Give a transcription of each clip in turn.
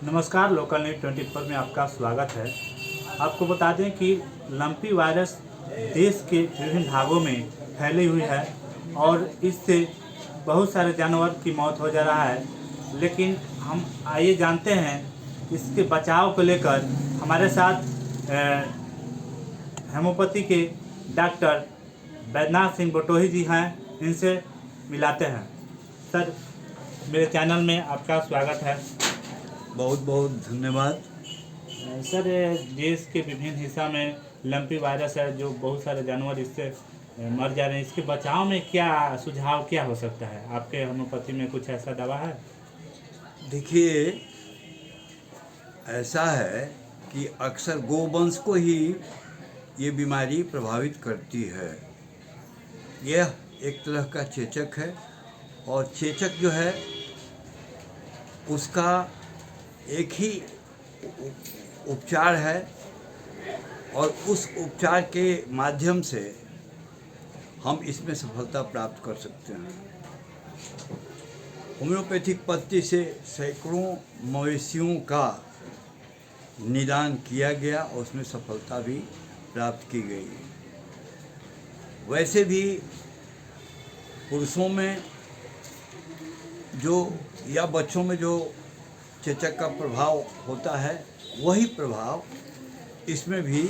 नमस्कार, local news 24 में आपका स्वागत है। आपको बता दें कि लंपी वायरस देश के विभिन्न भागों में फैली हुई है और इससे बहुत सारे जानवर की मौत हो जा रहा है। लेकिन हम आइए जानते हैं इसके बचाव को लेकर हमारे साथ होम्योपैथी के डॉक्टर बैद्यनाथ सिंह बटोही जी हैं। इनसे मिलाते हैं। सर, मेरे चैनल में आपका स्वागत है। बहुत बहुत धन्यवाद। सर, देश के विभिन्न हिस्सा में लंपी वायरस है जो बहुत सारे जानवर इससे मर जा रहे हैं। इसके बचाव में क्या सुझाव क्या हो सकता है? आपके होम्योपैथी में कुछ ऐसा दवा है? देखिए, ऐसा है कि अक्सर गोवंश को ही ये बीमारी प्रभावित करती है। यह एक तरह का चेचक है और चेचक जो है उसका एक ही उपचार है और उस उपचार के माध्यम से हम इसमें सफलता प्राप्त कर सकते हैं। होम्योपैथिक पद्धति से सैकड़ों मवेशियों का निदान किया गया और उसमें सफलता भी प्राप्त की गई। वैसे भी पुरुषों में जो या बच्चों में जो चेचक का प्रभाव होता है वही प्रभाव इसमें भी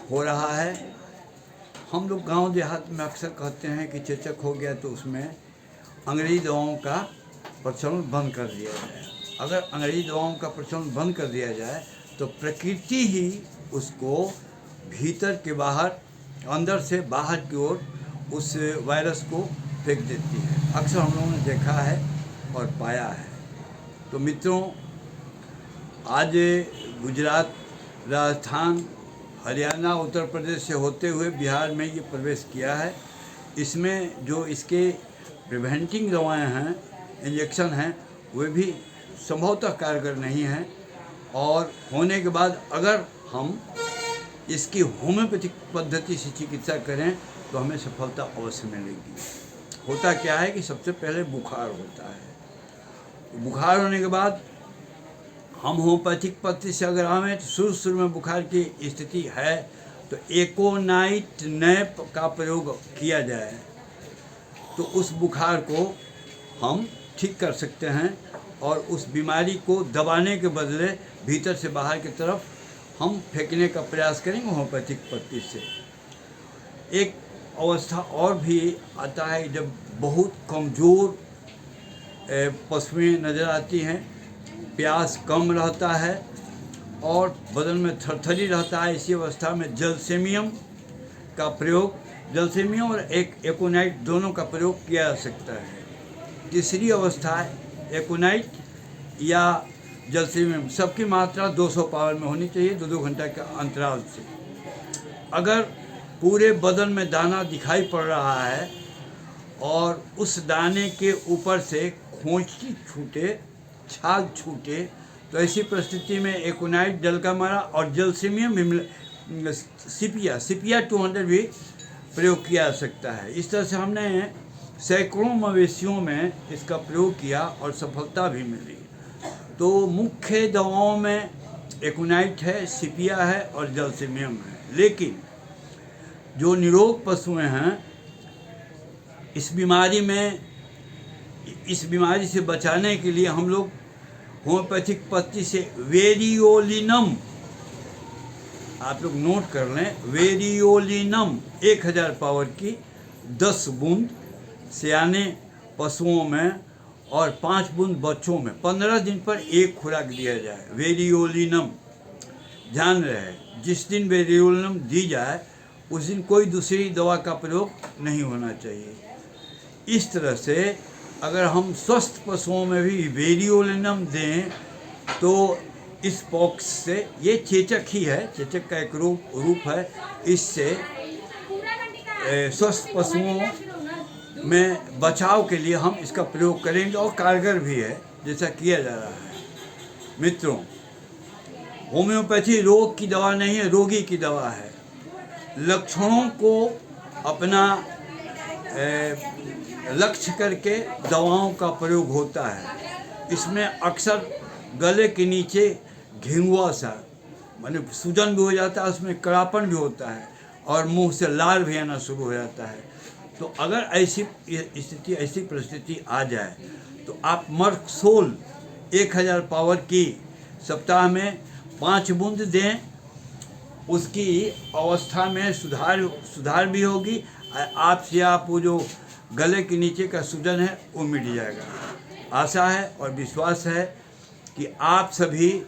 हो रहा है। हम लोग गांव देहात में अक्सर कहते हैं कि चेचक हो गया तो उसमें अंग्रेजी दवाओं का प्रचलन बंद कर दिया जाए। अगर अंग्रेजी दवाओं का प्रचलन बंद कर दिया जाए तो प्रकृति ही उसको भीतर के बाहर, अंदर से बाहर की ओर उस वायरस को फेंक देती है। अक्सर हम लोगों ने देखा है और पाया है। तो मित्रों, आज गुजरात, राजस्थान, हरियाणा, उत्तर प्रदेश से होते हुए बिहार में ये प्रवेश किया है। इसमें जो इसके प्रिवेंटिंग दवाएं हैं, इंजेक्शन हैं, वे भी संभवतः कारगर नहीं हैं और होने के बाद अगर हम इसकी होम्योपैथिक पद्धति से चिकित्सा करें तो हमें सफलता अवश्य मिलेगी। होता क्या है कि सबसे पहले बुखार होता है। बुखार होने के बाद हम होम्योपैथिक पद्धति से अगर हमें शुरू में बुखार की स्थिति है तो एकोनाइट नैप का प्रयोग किया जाए तो उस बुखार को हम ठीक कर सकते हैं और उस बीमारी को दबाने के बदले भीतर से बाहर की तरफ हम फेंकने का प्रयास करेंगे होम्योपैथिक पद्धति से। एक अवस्था और भी आता है जब बहुत कमज़ोर पशुएं नज़र आती हैं, प्यास कम रहता है और बदन में थरथरी रहता है। इसी अवस्था में जलसेमियम का प्रयोग, जलसेमियम और एकोनाइट दोनों का प्रयोग किया जा सकता है। तीसरी अवस्था है एकोनाइट या जलसेमियम। सबकी मात्रा 200 पावर में होनी चाहिए 2-2 घंटा के अंतराल से। अगर पूरे बदन में दाना दिखाई पड़ रहा है और उस दाने के ऊपर से खोंची छूटे, छाल छूटे, तो ऐसी परिस्थिति में एकोनाइट जल का मारा और जलसेमियम सीपिया 200 भी प्रयोग किया जा सकता है। इस तरह से हमने सैकड़ों मवेशियों में इसका प्रयोग किया और सफलता भी मिली। तो मुख्य दवाओं में एकोनाइट है, सीपिया है और जलसेमियम है। लेकिन जो निरोग पशुएं हैं, इस बीमारी से बचाने के लिए हम लोग होम्योपैथिक पद्धति से वेरियोलिनम, आप लोग नोट कर लें, वेरियोलिनम 1000 पावर की 10 बूंद सियाने पशुओं में और 5 बूंद बच्चों में 15 दिन पर एक खुराक दिया जाए। वेरियोलिनम ध्यान रहे, जिस दिन वेरियोलिनम दी जाए उस दिन कोई दूसरी दवा का प्रयोग नहीं होना चाहिए। इस तरह से अगर हम स्वस्थ पशुओं में भी वेरियोलिनम दें तो इस पॉक्स से, ये चेचक ही है, चेचक का एक रूप है, इससे स्वस्थ पशुओं में बचाव के लिए हम इसका प्रयोग करेंगे और कारगर भी है जैसा किया जा रहा है। मित्रों, होम्योपैथी रोग की दवा नहीं है, रोगी की दवा है। लक्षणों को अपना लक्ष्य करके दवाओं का प्रयोग होता है। इसमें अक्सर गले के नीचे घेंगुआ सा, माने सूजन भी हो जाता है, उसमें कड़ापन भी होता है और मुंह से लार भी आना शुरू हो जाता है। तो अगर ऐसी स्थिति, ऐसी परिस्थिति आ जाए तो आप मर्कसोल 1000 पावर की सप्ताह में 5 बूंद दें, उसकी अवस्था में सुधार भी होगी। आपसे आप वो जो गले के नीचे का सूजन है वो मिट जाएगा। आशा है और विश्वास है कि आप सभी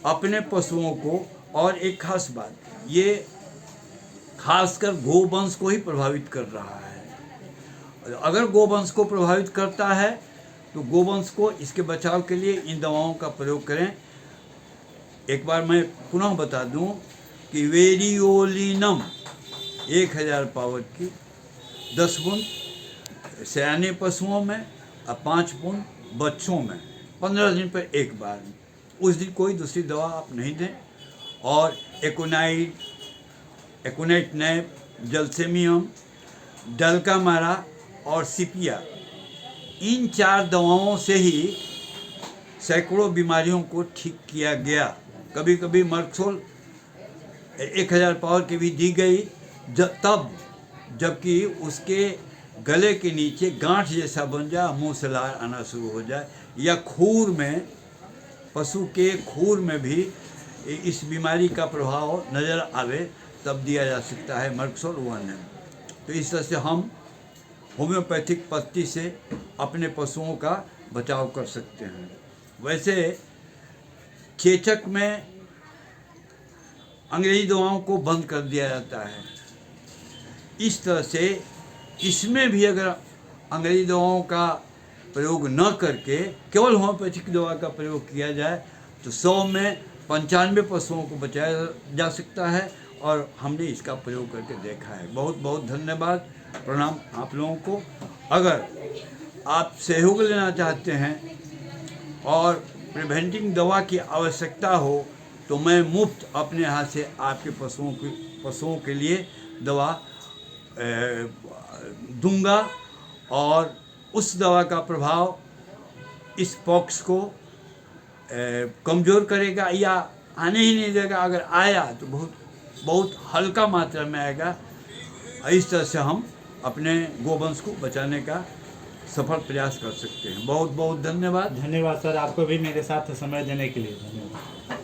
अपने पशुओं को, और एक खास बात, ये खासकर गोवंश को ही प्रभावित कर रहा है। अगर गोवंश को प्रभावित करता है तो गोवंश को इसके बचाव के लिए इन दवाओं का प्रयोग करें। एक बार मैं पुनः बता दूं कि वेरियोलिनम 1000 पावर की 10 बूंद सयाने पशुओं में और 5 बूंद बच्चों में 15 दिन पर एक बार। उस दिन कोई दूसरी दवा आप नहीं दें। और एकोनाइट नैब, जलसेमियम, डल्कामारा और सिपिया, इन 4 दवाओं से ही सैकड़ों बीमारियों को ठीक किया गया। कभी कभी मर्कसोल 1000 पावर की भी दी गई तब जबकि उसके गले के नीचे गांठ जैसा बन जाए, मुंह से लार आना शुरू हो जाए, या खूर में, पशु के खूर में भी इस बीमारी का प्रभाव नज़र आवे, तब दिया जा सकता है मर्कसोल 1M। तो इस तरह से हम होम्योपैथिक पद्धति से अपने पशुओं का बचाव कर सकते हैं। वैसे चेचक में अंग्रेजी दवाओं को बंद कर दिया जाता है। इस तरह से इसमें भी अगर अंग्रेजी दवाओं का प्रयोग न करके केवल होम्योपैथिक दवा का प्रयोग किया जाए तो 100 में 95 पशुओं को बचाया जा सकता है, और हमने इसका प्रयोग करके देखा है। बहुत बहुत धन्यवाद, प्रणाम आप लोगों को। अगर आप सहयोग लेना चाहते हैं और प्रिवेंटिंग दवा की आवश्यकता हो तो मैं मुफ्त अपने यहाँ से आपके पशुओं के लिए दवा दूंगा, और उस दवा का प्रभाव इस पॉक्स को कमज़ोर करेगा या आने ही नहीं देगा। अगर आया तो बहुत हल्का मात्रा में आएगा। इस तरह से हम अपने गोवंश को बचाने का सफल प्रयास कर सकते हैं। बहुत बहुत धन्यवाद। धन्यवाद सर, आपको भी मेरे साथ समय देने के लिए धन्यवाद।